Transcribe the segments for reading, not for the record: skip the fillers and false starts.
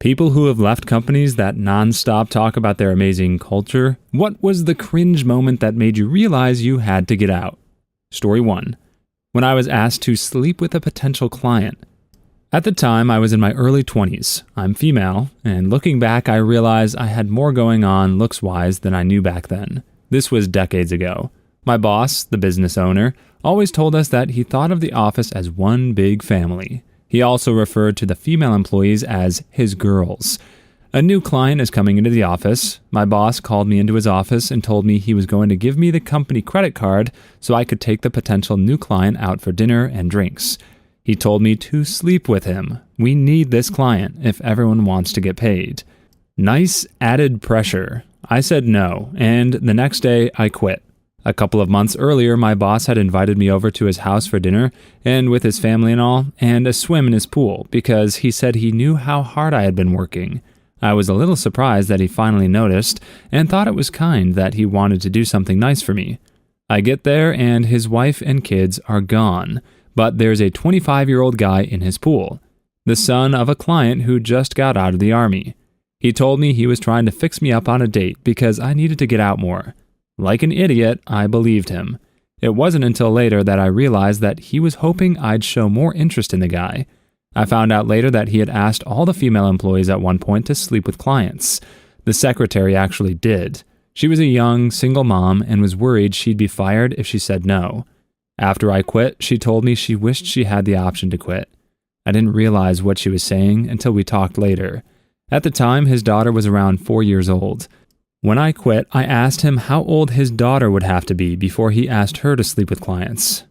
People who have left companies that non-stop talk about their amazing culture. What was the cringe moment that made you realize you had to get out? Story 1. When I was asked to sleep with a potential client. At the time, I was in my early 20s. I'm female, and looking back, I realized I had more going on looks-wise than I knew back then. This was decades ago. My boss, the business owner, always told us that he thought of the office as one big family. He also referred to the female employees as his girls. A new client is coming into the office. My boss called me into his office and told me he was going to give me the company credit card so I could take the potential new client out for dinner and drinks. He told me to sleep with him. We need this client if everyone wants to get paid. Nice added pressure. I said no, and the next day I quit. A couple of months earlier, my boss had invited me over to his house for dinner, and with his family and all, and a swim in his pool, because he said he knew how hard I had been working. I was a little surprised that he finally noticed, and thought it was kind that he wanted to do something nice for me. I get there, and his wife and kids are gone, but there's a 25-year-old guy in his pool, the son of a client who just got out of the army. He told me he was trying to fix me up on a date because I needed to get out more. Like an idiot, I believed him. It wasn't until later that I realized that he was hoping I'd show more interest in the guy. I found out later that he had asked all the female employees at one point to sleep with clients. The secretary actually did. She was a young, single mom and was worried she'd be fired if she said no. After I quit, she told me she wished she had the option to quit. I didn't realize what she was saying until we talked later. At the time, his daughter was around 4 years old. When I quit, I asked him how old his daughter would have to be before he asked her to sleep with clients.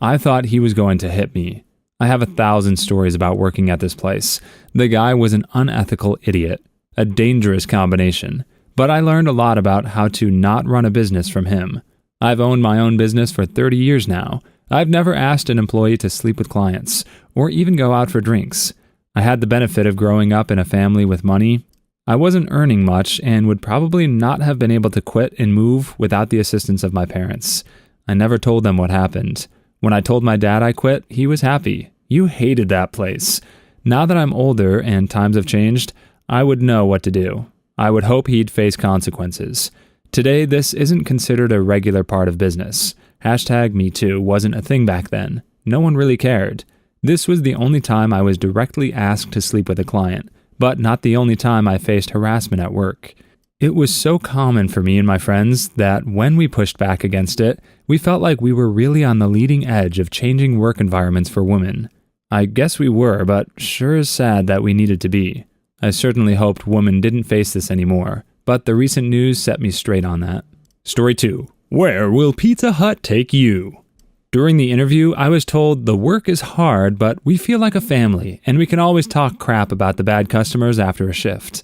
I thought he was going to hit me. I have 1,000 stories about working at this place. The guy was an unethical idiot, a dangerous combination, but I learned a lot about how to not run a business from him. I've owned my own business for 30 years now. I've never asked an employee to sleep with clients, or even go out for drinks. I had the benefit of growing up in a family with money. I wasn't earning much and would probably not have been able to quit and move without the assistance of my parents. I never told them what happened. When I told my dad I quit, he was happy. You hated that place. Now that I'm older and times have changed, I would know what to do. I would hope he'd face consequences. Today, this isn't considered a regular part of business. #MeToo wasn't a thing back then. No one really cared. This was the only time I was directly asked to sleep with a client, but not the only time I faced harassment at work. It was so common for me and my friends that when we pushed back against it, we felt like we were really on the leading edge of changing work environments for women. I guess we were, but sure is sad that we needed to be. I certainly hoped women didn't face this anymore, but the recent news set me straight on that. Story 2. Where will Pizza Hut take you? During the interview, I was told the work is hard, but we feel like a family, and we can always talk crap about the bad customers after a shift.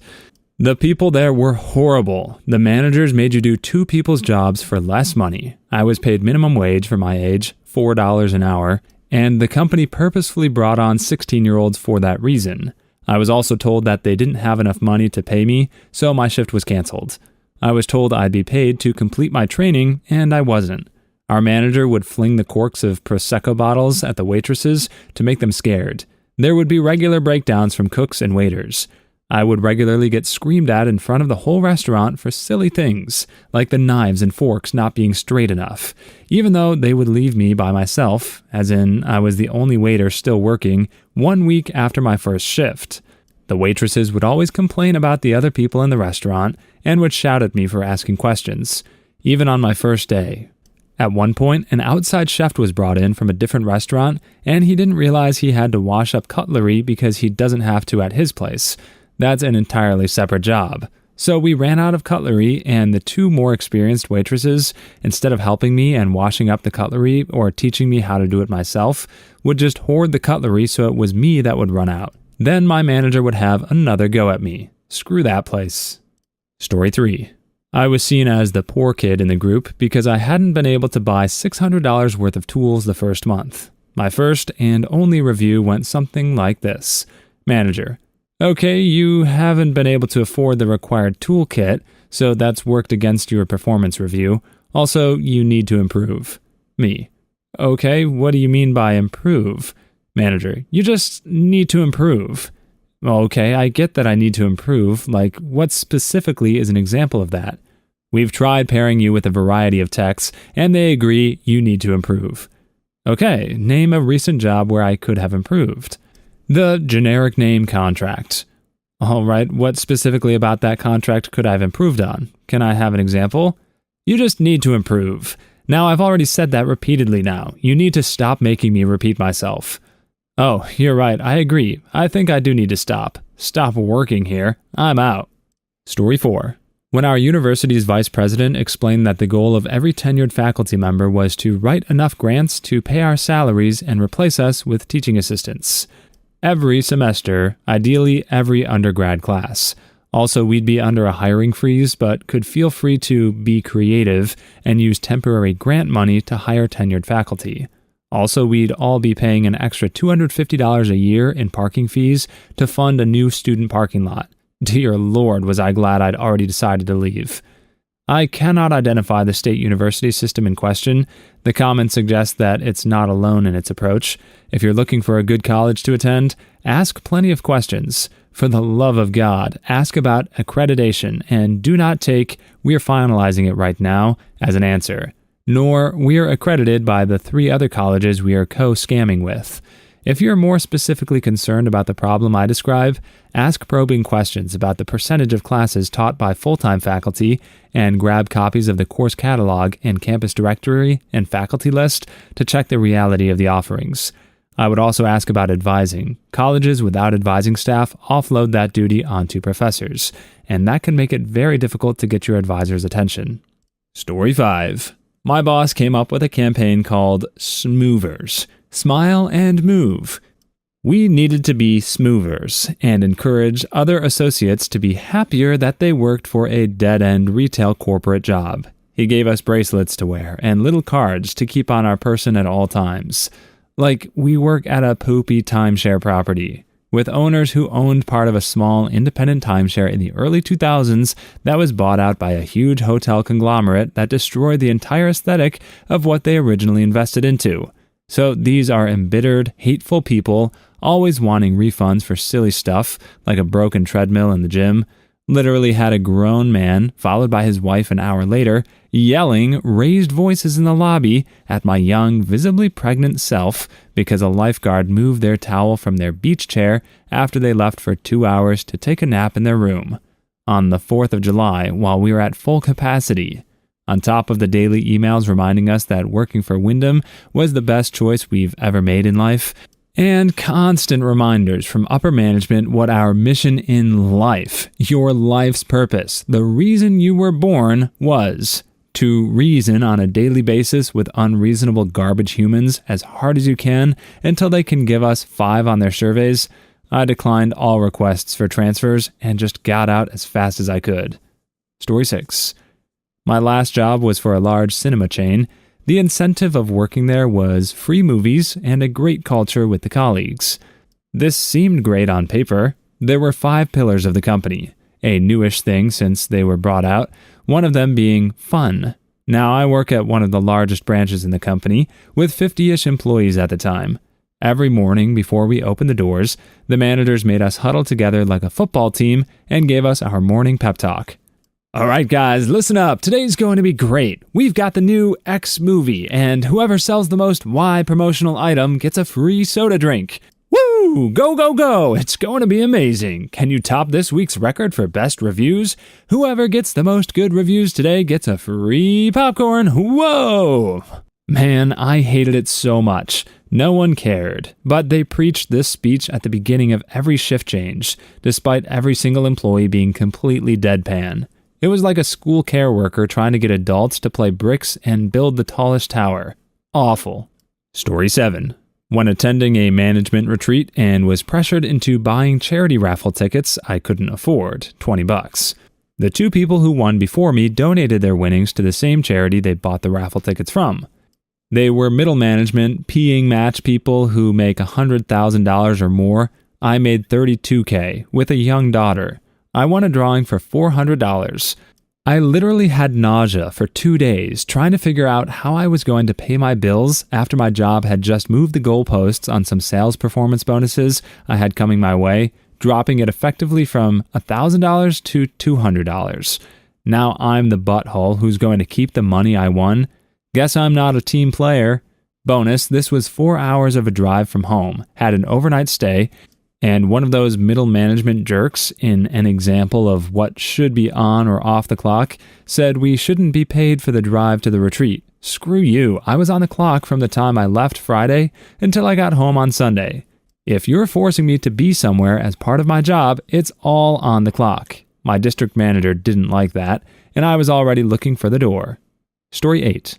The people there were horrible. The managers made you do 2 people's jobs for less money. I was paid minimum wage for my age, $4 an hour, and the company purposefully brought on 16-year-olds for that reason. I was also told that they didn't have enough money to pay me, so my shift was canceled. I was told I'd be paid to complete my training, and I wasn't. Our manager would fling the corks of Prosecco bottles at the waitresses to make them scared. There would be regular breakdowns from cooks and waiters. I would regularly get screamed at in front of the whole restaurant for silly things, like the knives and forks not being straight enough, even though they would leave me by myself, as in I was the only waiter still working 1 week after my first shift. The waitresses would always complain about the other people in the restaurant and would shout at me for asking questions, even on my first day. At one point, an outside chef was brought in from a different restaurant, and he didn't realize he had to wash up cutlery because he doesn't have to at his place. That's an entirely separate job. So we ran out of cutlery, and the 2 more experienced waitresses, instead of helping me and washing up the cutlery or teaching me how to do it myself, would just hoard the cutlery so it was me that would run out. Then my manager would have another go at me. Screw that place. Story 3. I was seen as the poor kid in the group because I hadn't been able to buy $600 worth of tools the first month. My first and only review went something like this. Manager: okay, you haven't been able to afford the required toolkit, so that's worked against your performance review. Also, you need to improve. Me: okay, what do you mean by improve? Manager: you just need to improve. Okay, I get that I need to improve. Like, what specifically is an example of that? We've tried pairing you with a variety of techs, and they agree you need to improve. Okay, name a recent job where I could have improved. The generic name contract. All right, what specifically about that contract could I have improved on? Can I have an example? You just need to improve. Now, I've already said that repeatedly now. You need to stop making me repeat myself. Oh, you're right, I agree. I think I do need to stop. Stop working here. I'm out. Story 4. When our university's vice president explained that the goal of every tenured faculty member was to write enough grants to pay our salaries and replace us with teaching assistants. Every semester, ideally every undergrad class. Also, we'd be under a hiring freeze, but could feel free to be creative and use temporary grant money to hire tenured faculty. Also, we'd all be paying an extra $250 a year in parking fees to fund a new student parking lot. Dear Lord, was I glad I'd already decided to leave. I cannot identify the state university system in question. The comment suggests that it's not alone in its approach. If you're looking for a good college to attend, ask plenty of questions. For the love of God, ask about accreditation and do not take "we're finalizing it right now" as an answer, nor "we're accredited by the 3 other colleges we are co-scamming with." If you're more specifically concerned about the problem I describe, ask probing questions about the percentage of classes taught by full-time faculty and grab copies of the course catalog and campus directory and faculty list to check the reality of the offerings. I would also ask about advising. Colleges without advising staff offload that duty onto professors, and that can make it very difficult to get your advisor's attention. Story 5. My boss came up with a campaign called Smoovers. Smile and move. We needed to be smoothers and encourage other associates to be happier that they worked for a dead-end retail corporate job. He gave us bracelets to wear and little cards to keep on our person at all times. Like, we work at a poopy timeshare property, with owners who owned part of a small independent timeshare in the early 2000s that was bought out by a huge hotel conglomerate that destroyed the entire aesthetic of what they originally invested into. So these are embittered, hateful people, always wanting refunds for silly stuff, like a broken treadmill in the gym. Literally had a grown man, followed by his wife an hour later, yelling raised voices in the lobby at my young, visibly pregnant self because a lifeguard moved their towel from their beach chair after they left for 2 hours to take a nap in their room. On the 4th of July, while we were at full capacity. On top of the daily emails reminding us that working for Wyndham was the best choice we've ever made in life, and constant reminders from upper management what our mission in life, your life's purpose, the reason you were born was to reason on a daily basis with unreasonable garbage humans as hard as you can until they can give us 5 on their surveys. I declined all requests for transfers and just got out as fast as I could. Story 6. My last job was for a large cinema chain. The incentive of working there was free movies and a great culture with the colleagues. This seemed great on paper. There were 5 pillars of the company, a newish thing since they were brought out, one of them being fun. Now I work at one of the largest branches in the company, with 50-ish employees at the time. Every morning before we opened the doors, the managers made us huddle together like a football team and gave us our morning pep talk. All right, guys, listen up. Today's going to be great. We've got the new X movie, and whoever sells the most Y promotional item gets a free soda drink. Woo! Go, go, go! It's going to be amazing. Can you top this week's record for best reviews? Whoever gets the most good reviews today gets a free popcorn. Whoa! Man, I hated it so much. No one cared, but they preached this speech at the beginning of every shift change, despite every single employee being completely deadpan. It was like a school care worker trying to get adults to play bricks and build the tallest tower. Awful. Story 7. When attending a management retreat and was pressured into buying charity raffle tickets I couldn't afford, $20. The 2 people who won before me donated their winnings to the same charity they bought the raffle tickets from. They were middle management, peeing match people who make $100,000 or more. I made $32K with a young daughter. I won a drawing for $400. I literally had nausea for 2 days trying to figure out how I was going to pay my bills after my job had just moved the goalposts on some sales performance bonuses I had coming my way dropping it effectively from $1,000 to $200. Now I'm the butthole who's going to keep the money I won. Guess I'm not a team player. Bonus, this was 4 hours of a drive from home, had an overnight stay, and one of those middle management jerks, in an example of what should be on or off the clock, said we shouldn't be paid for the drive to the retreat. Screw you, I was on the clock from the time I left Friday until I got home on Sunday. If you're forcing me to be somewhere as part of my job, it's all on the clock. My district manager didn't like that, and I was already looking for the door. Story 8.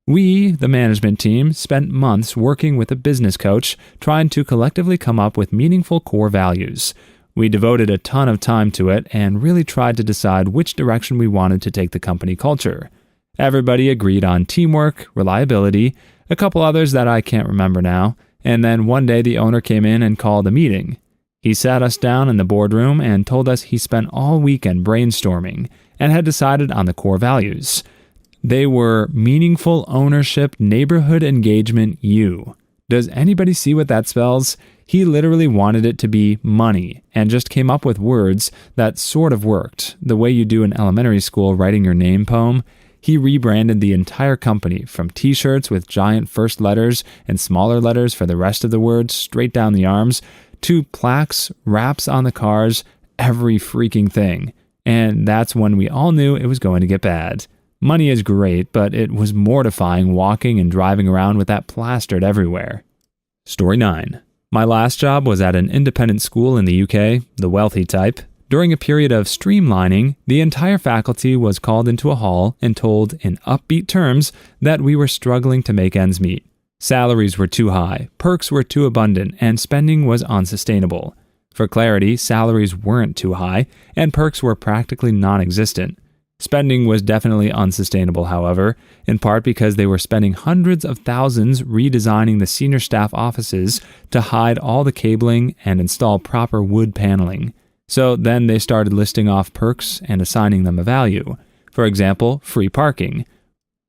We, the management team, spent months working with a business coach trying to collectively come up with meaningful core values. We devoted a ton of time to it and really tried to decide which direction we wanted to take the company culture. Everybody agreed on teamwork, reliability, a couple others that I can't remember now, and then one day the owner came in and called a meeting. He sat us down in the boardroom and told us he spent all weekend brainstorming and had decided on the core values. They were meaningful ownership, neighborhood engagement, you. Does anybody see what that spells? He literally wanted it to be money and just came up with words that sort of worked, the way you do in elementary school writing your name poem. He rebranded the entire company from t-shirts with giant first letters and smaller letters for the rest of the words straight down the arms to plaques, wraps on the cars, every freaking thing. And that's when we all knew it was going to get bad. Money is great, but it was mortifying walking and driving around with that plastered everywhere. Story 9. My last job was at an independent school in the UK, the wealthy type. During a period of streamlining, the entire faculty was called into a hall and told in upbeat terms that we were struggling to make ends meet. Salaries were too high, perks were too abundant, and spending was unsustainable. For clarity, salaries weren't too high, and perks were practically non-existent. Spending was definitely unsustainable, however, in part because they were spending hundreds of thousands redesigning the senior staff offices to hide all the cabling and install proper wood paneling. So then they started listing off perks and assigning them a value. For example, free parking.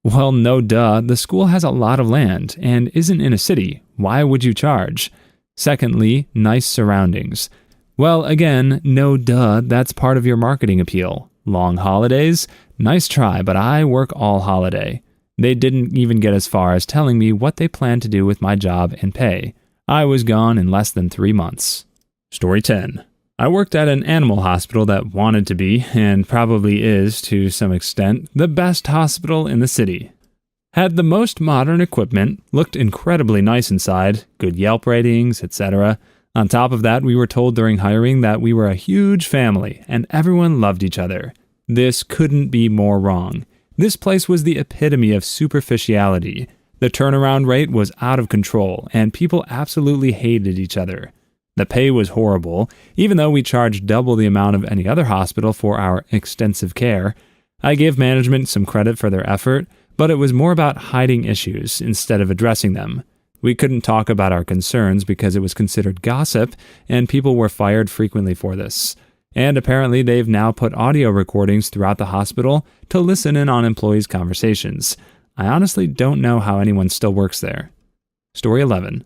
Well, no duh, the school has a lot of land and isn't in a city. Why would you charge? Secondly, nice surroundings. Well, again, no duh, that's part of your marketing appeal. Long holidays? Nice try, but I work all holiday. They didn't even get as far as telling me what they planned to do with my job and pay. I was gone in less than 3 months. Story 10. I worked at an animal hospital that wanted to be, and probably is to some extent, the best hospital in the city. Had the most modern equipment, looked incredibly nice inside, good Yelp ratings, etc. On top of that, we were told during hiring that we were a huge family and everyone loved each other. This couldn't be more wrong. This place was the epitome of superficiality. The turnaround rate was out of control and people absolutely hated each other. The pay was horrible, even though we charged double the amount of any other hospital for our extensive care. I gave management some credit for their effort, but it was more about hiding issues instead of addressing them. We couldn't talk about our concerns because it was considered gossip, and people were fired frequently for this. And apparently they've now put audio recordings throughout the hospital to listen in on employees' conversations. I honestly don't know how anyone still works there. Story 11.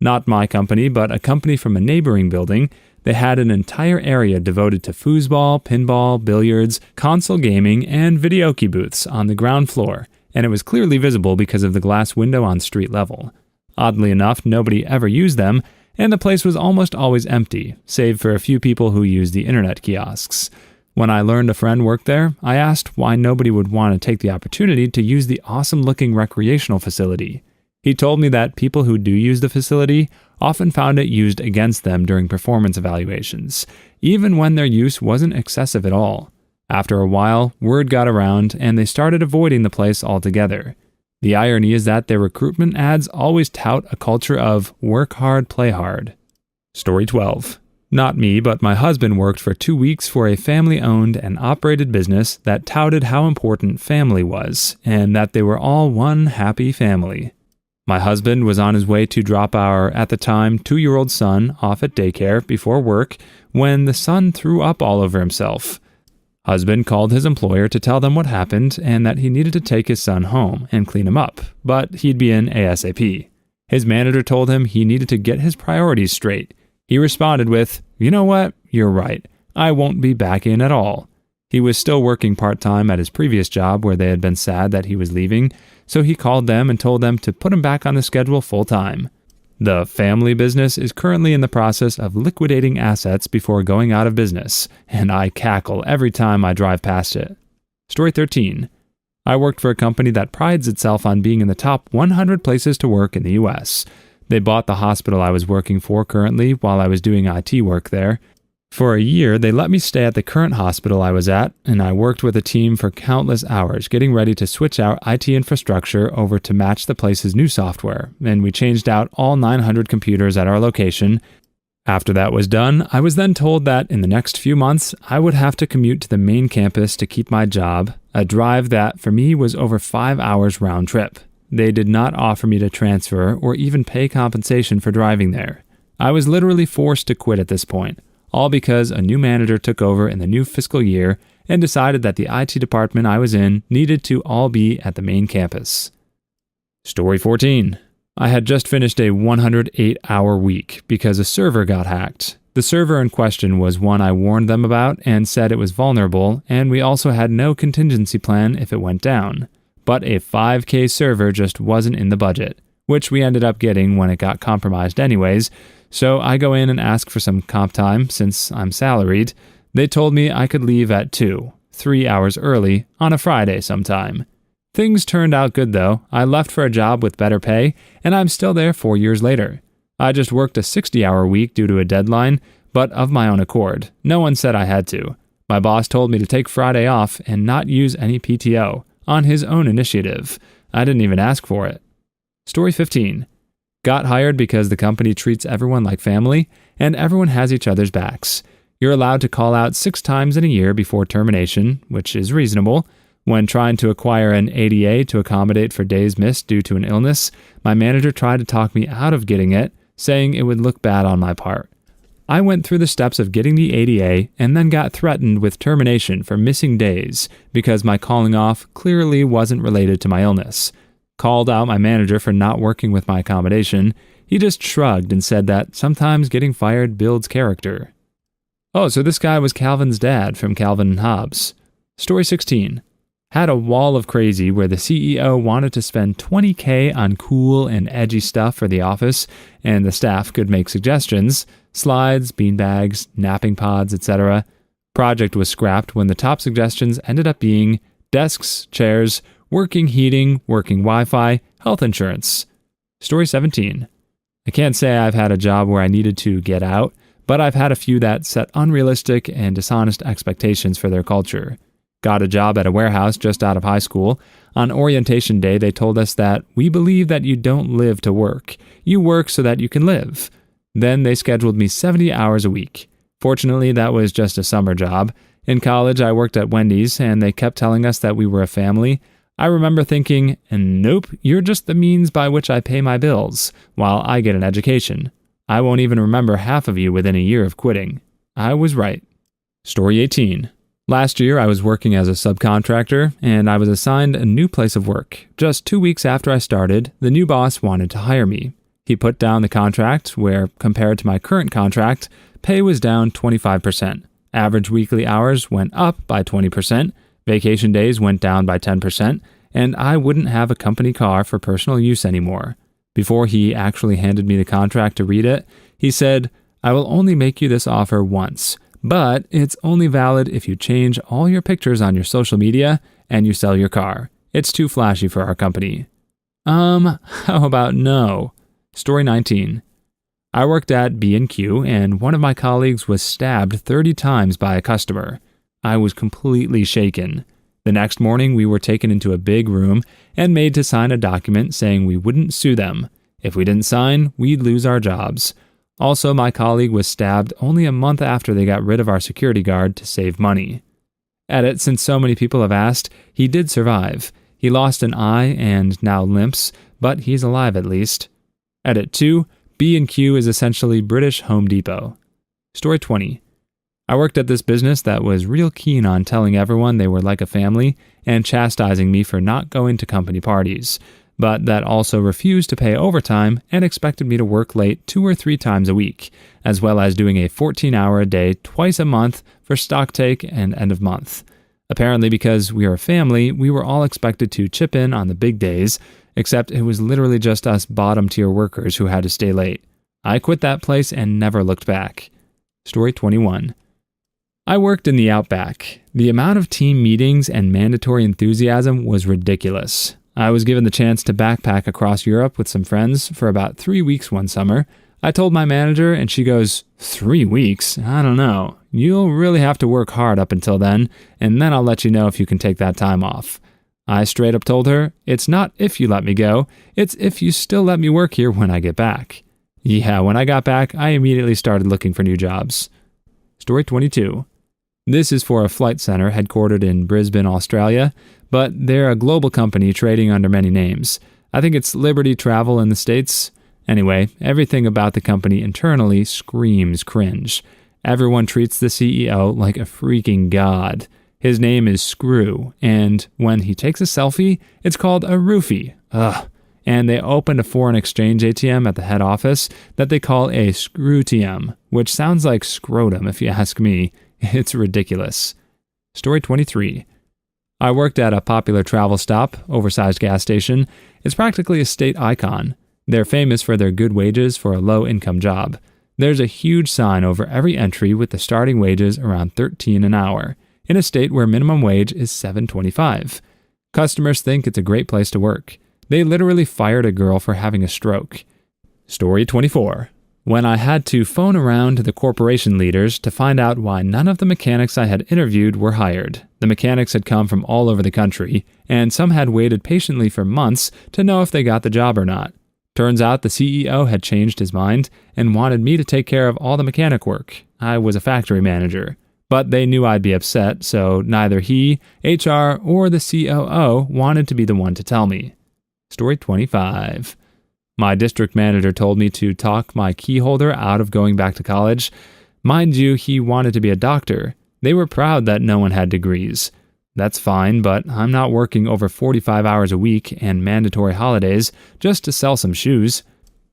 Not my company, but a company from a neighboring building. They had an entire area devoted to foosball, pinball, billiards, console gaming, and videoke booths on the ground floor, and it was clearly visible because of the glass window on street level. Oddly enough, nobody ever used them, and the place was almost always empty, save for a few people who used the internet kiosks. When I learned a friend worked there, I asked why nobody would want to take the opportunity to use the awesome-looking recreational facility. He told me that people who do use the facility often found it used against them during performance evaluations, even when their use wasn't excessive at all. After a while, word got around, and they started avoiding the place altogether. The irony is that their recruitment ads always tout a culture of work hard, play hard. Story 12. Not me, but my husband worked for 2 weeks for a family-owned and operated business that touted how important family was, and that they were all one happy family. My husband was on his way to drop our, at the time, 2-year-old son off at daycare before work when the son threw up all over himself. Husband called his employer to tell them what happened and that he needed to take his son home and clean him up, but he'd be in ASAP. His manager told him he needed to get his priorities straight. He responded with, "You know what? You're right. I won't be back in at all." He was still working part-time at his previous job where they had been sad that he was leaving, so he called them and told them to put him back on the schedule full-time. The family business is currently in the process of liquidating assets before going out of business, and I cackle every time I drive past it. Story 13. I worked for a company that prides itself on being in the top 100 places to work in the US. They bought the hospital I was working for currently while I was doing IT work there. For a year, they let me stay at the current hospital I was at, and I worked with a team for countless hours getting ready to switch our IT infrastructure over to match the place's new software, and we changed out all 900 computers at our location. After that was done, I was then told that in the next few months, I would have to commute to the main campus to keep my job, a drive that for me was over 5 hours round trip. They did not offer me to transfer or even pay compensation for driving there. I was literally forced to quit at this point, all because a new manager took over in the new fiscal year and decided that the IT department I was in needed to all be at the main campus. Story 14. I had just finished a 108-hour week because a server got hacked. The server in question was one I warned them about and said it was vulnerable, and we also had no contingency plan if it went down. But a 5K server just wasn't in the budget, which we ended up getting when it got compromised anyways. So I go in and ask for some comp time since I'm salaried. They told me I could leave at 2, 3 hours early, on a Friday sometime. Things turned out good though. I left for a job with better pay, and I'm still there 4 years later. I just worked a 60-hour week due to a deadline, but of my own accord. No one said I had to. My boss told me to take Friday off and not use any PTO, on his own initiative. I didn't even ask for it. Story 15. Got hired because the company treats everyone like family, and everyone has each other's backs. You're allowed to call out 6 times in a year before termination, which is reasonable. When trying to acquire an ADA to accommodate for days missed due to an illness, my manager tried to talk me out of getting it, saying it would look bad on my part. I went through the steps of getting the ADA and then got threatened with termination for missing days because my calling off clearly wasn't related to my illness. Called out my manager for not working with my accommodation. He just shrugged and said that sometimes getting fired builds character. Oh, so this guy was Calvin's dad from Calvin and Hobbes. Story 16. Had a wall of crazy where the CEO wanted to spend $20K on cool and edgy stuff for the office, and the staff could make suggestions, slides, beanbags, napping pods, etc. Project was scrapped when the top suggestions ended up being desks, chairs, working heating, working Wi-Fi, health insurance. Story 17. I can't say I've had a job where I needed to get out, but I've had a few that set unrealistic and dishonest expectations for their culture. Got a job at a warehouse just out of high school. On orientation day, they told us that we believe that you don't live to work. You work so that you can live. Then they scheduled me 70 hours a week. Fortunately, that was just a summer job. In college, I worked at Wendy's, and they kept telling us that we were a family. I remember thinking, nope, you're just the means by which I pay my bills, while I get an education. I won't even remember half of you within a year of quitting. I was right. Story 18. Last year, I was working as a subcontractor, and I was assigned a new place of work. Just 2 weeks after I started, the new boss wanted to hire me. He put down the contract where, compared to my current contract, pay was down 25%. Average weekly hours went up by 20%. Vacation days went down by 10%, and I wouldn't have a company car for personal use anymore. Before he actually handed me the contract to read it, he said, "I will only make you this offer once, but it's only valid if you change all your pictures on your social media and you sell your car. It's too flashy for our company." How about no? Story 19. I worked at B&Q, and one of my colleagues was stabbed 30 times by a customer. I was completely shaken. The next morning, we were taken into a big room and made to sign a document saying we wouldn't sue them. If we didn't sign, we'd lose our jobs. Also, my colleague was stabbed only a month after they got rid of our security guard to save money. Edit, since so many people have asked, he did survive. He lost an eye and now limps, but he's alive at least. Edit 2, B&Q is essentially British Home Depot. Story 20. I worked at this business that was real keen on telling everyone they were like a family and chastising me for not going to company parties. but that also refused to pay overtime and expected me to work late 2 or 3 times a week, as well as doing a 14-hour a day twice a month for stock take and end of month. Apparently, because we are a family, we were all expected to chip in on the big days, except it was literally just us bottom-tier workers who had to stay late. I quit that place and never looked back. Story 21. I worked in the Outback. The amount of team meetings and mandatory enthusiasm was ridiculous. I was given the chance to backpack across Europe with some friends for about 3 weeks one summer. I told my manager and she goes, 3 weeks? I don't know. You'll really have to work hard up until then, and then I'll let you know if you can take that time off. I straight up told her, it's not if you let me go, it's if you still let me work here when I get back. Yeah, when I got back, I immediately started looking for new jobs. Story 22. This is for a flight center headquartered in Brisbane, Australia, but they're a global company trading under many names. I think it's Liberty Travel in the States. Anyway, everything about the company internally screams cringe. Everyone treats the CEO like a freaking god. His name is Screw, and when he takes a selfie, it's called a roofie. Ugh. And they opened a foreign exchange ATM at the head office that they call a screwtm, which sounds like scrotum if you ask me. It's ridiculous. Story 23. I worked at a popular travel stop, oversized gas station. It's practically a state icon. They're famous for their good wages for a low-income job. There's a huge sign over every entry with the starting wages around $13 an hour, in a state where minimum wage is $7.25. Customers think it's a great place to work. They literally fired a girl for having a stroke. Story 24. When I had to phone around to the corporation leaders to find out why none of the mechanics I had interviewed were hired. The mechanics had come from all over the country, and some had waited patiently for months to know if they got the job or not. Turns out the CEO had changed his mind and wanted me to take care of all the mechanic work. I was a factory manager. But they knew I'd be upset, so neither he, HR, or the COO wanted to be the one to tell me. Story 25. My district manager told me to talk my key holder out of going back to college. Mind you, he wanted to be a doctor. They were proud that no one had degrees. That's fine, but I'm not working over 45 hours a week and mandatory holidays just to sell some shoes.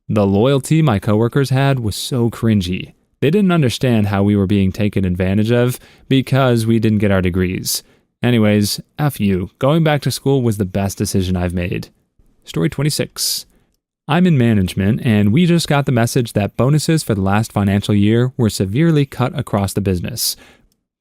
The loyalty my coworkers had was so cringy. They didn't understand how we were being taken advantage of because we didn't get our degrees. Anyways, F you. Going back to school was the best decision I've made. Story 26. I'm in management, and we just got the message that bonuses for the last financial year were severely cut across the business.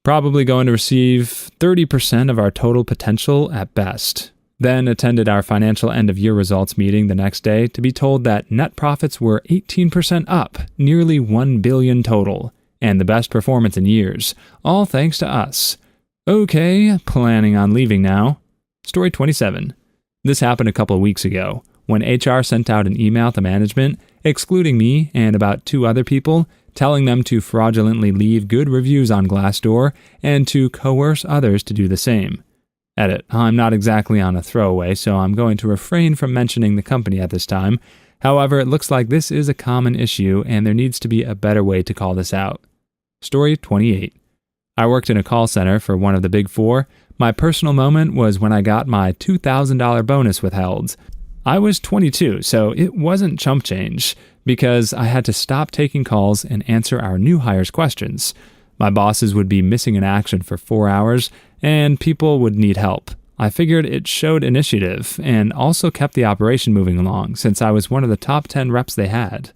Probably going to receive 30% of our total potential at best. Then attended our financial end-of-year results meeting the next day to be told that net profits were 18% up, nearly $1 billion total, and the best performance in years, all thanks to us. Okay, planning on leaving now. Story 27. This happened a couple of weeks ago, when HR sent out an email to management, excluding me and about 2 other people, telling them to fraudulently leave good reviews on Glassdoor and to coerce others to do the same. Edit. I'm not exactly on a throwaway, so I'm going to refrain from mentioning the company at this time. However, it looks like this is a common issue and there needs to be a better way to call this out. Story 28. I worked in a call center for one of the Big Four. My personal moment was when I got my $2,000 bonus withheld. I was 22, so it wasn't chump change, because I had to stop taking calls and answer our new hires' questions. My bosses would be missing in action for 4 hours, and people would need help. I figured it showed initiative, and also kept the operation moving along, since I was one of the top 10 reps they had.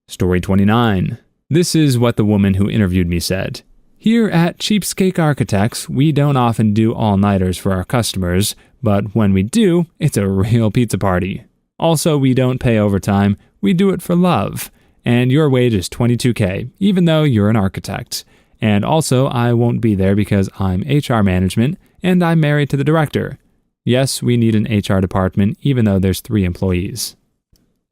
Story 29. This is what the woman who interviewed me said. Here at Cheapskate Architects, we don't often do all-nighters for our customers, but when we do, it's a real pizza party. Also, we don't pay overtime, we do it for love. And your wage is $22K, even though you're an architect. And also, I won't be there because I'm HR management, and I'm married to the director. Yes, we need an HR department, even though there's 3 employees.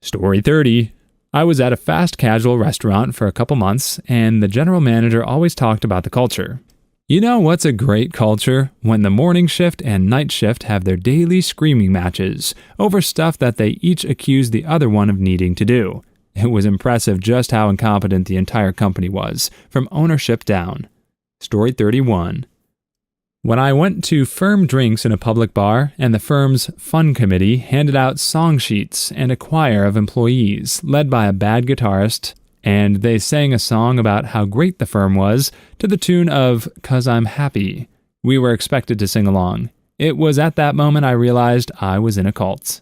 Story 30. I was at a fast casual restaurant for a couple months, and the general manager always talked about the culture. You know what's a great culture? When the morning shift and night shift have their daily screaming matches over stuff that they each accuse the other one of needing to do. It was impressive just how incompetent the entire company was, from ownership down. Story 31. When I went to firm drinks in a public bar and the firm's fun committee handed out song sheets and a choir of employees led by a bad guitarist, and they sang a song about how great the firm was to the tune of "'Cause I'm Happy," we were expected to sing along. It was at that moment I realized I was in a cult.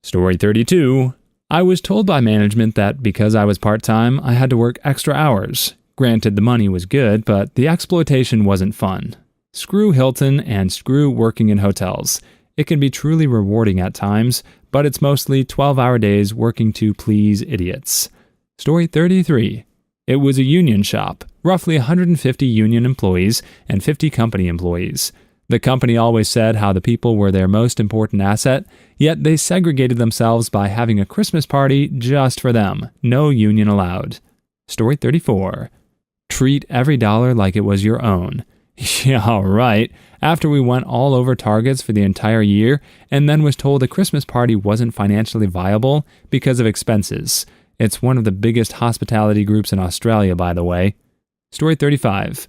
Story 32. I was told by management that because I was part-time, I had to work extra hours. Granted, the money was good, but the exploitation wasn't fun. Screw Hilton and screw working in hotels. It can be truly rewarding at times, but it's mostly 12-hour days working to please idiots. Story 33. It was a union shop, roughly 150 union employees and 50 company employees. The company always said how the people were their most important asset, yet they segregated themselves by having a Christmas party just for them. No union allowed. Story 34. Treat every dollar like it was your own. Yeah, right. After we went all over targets for the entire year and then was told the Christmas party wasn't financially viable because of expenses. It's one of the biggest hospitality groups in Australia, by the way. Story 35.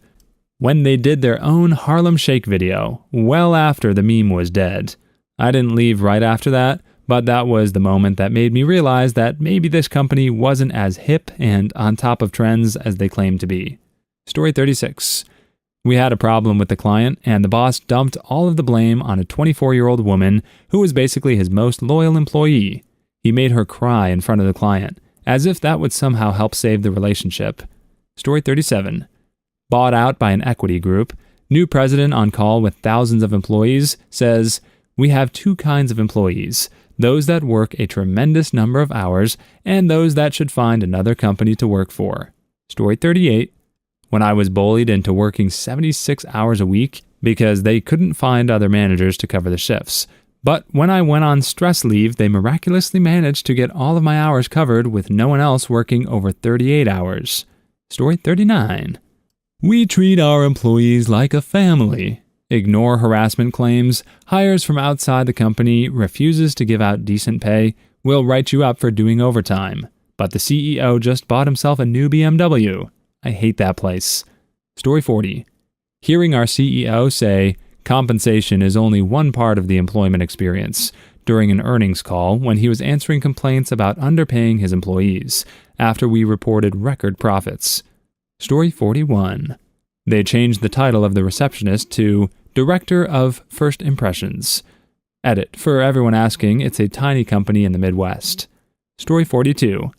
When they did their own Harlem Shake video, well after the meme was dead. I didn't leave right after that, but that was the moment that made me realize that maybe this company wasn't as hip and on top of trends as they claimed to be. Story 36. We had a problem with the client, and the boss dumped all of the blame on a 24-year-old woman who was basically his most loyal employee. He made her cry in front of the client, as if that would somehow help save the relationship. Story 37. Bought out by an equity group, new president on call with thousands of employees says, "We have two kinds of employees, those that work a tremendous number of hours and those that should find another company to work for." Story 38. When I was bullied into working 76 hours a week because they couldn't find other managers to cover the shifts. But when I went on stress leave, they miraculously managed to get all of my hours covered with no one else working over 38 hours. Story 39. We treat our employees like a family. Ignore harassment claims, hires from outside the company, refuses to give out decent pay, will write you up for doing overtime. But the CEO just bought himself a new BMW. I hate that place. Story 40. Hearing our CEO say, compensation is only one part of the employment experience, during an earnings call when he was answering complaints about underpaying his employees, after we reported record profits. Story 41. They changed the title of the receptionist to Director of First Impressions. Edit. For everyone asking, it's a tiny company in the Midwest. Story 42.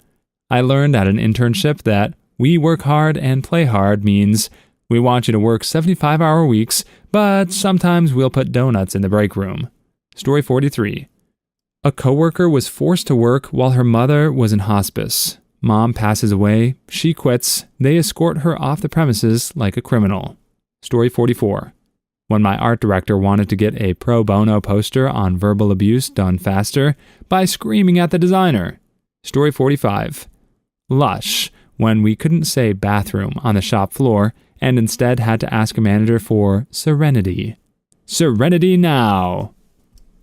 I learned at an internship that we work hard and play hard means we want you to work 75-hour weeks, but sometimes we'll put donuts in the break room. Story 43. A coworker was forced to work while her mother was in hospice. Mom passes away, she quits, they escort her off the premises like a criminal. Story 44. When my art director wanted to get a pro bono poster on verbal abuse done faster by screaming at the designer. Story 45. Lush. When we couldn't say bathroom on the shop floor and instead had to ask a manager for serenity. Serenity now!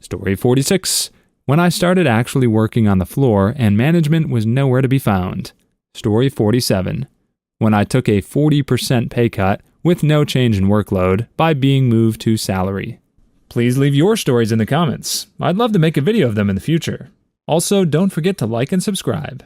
Story 46. When I started actually working on the floor and management was nowhere to be found. Story 47. When I took a 40% pay cut with no change in workload by being moved to salary. Please leave your stories in the comments. I'd love to make a video of them in the future. Also, don't forget to like and subscribe.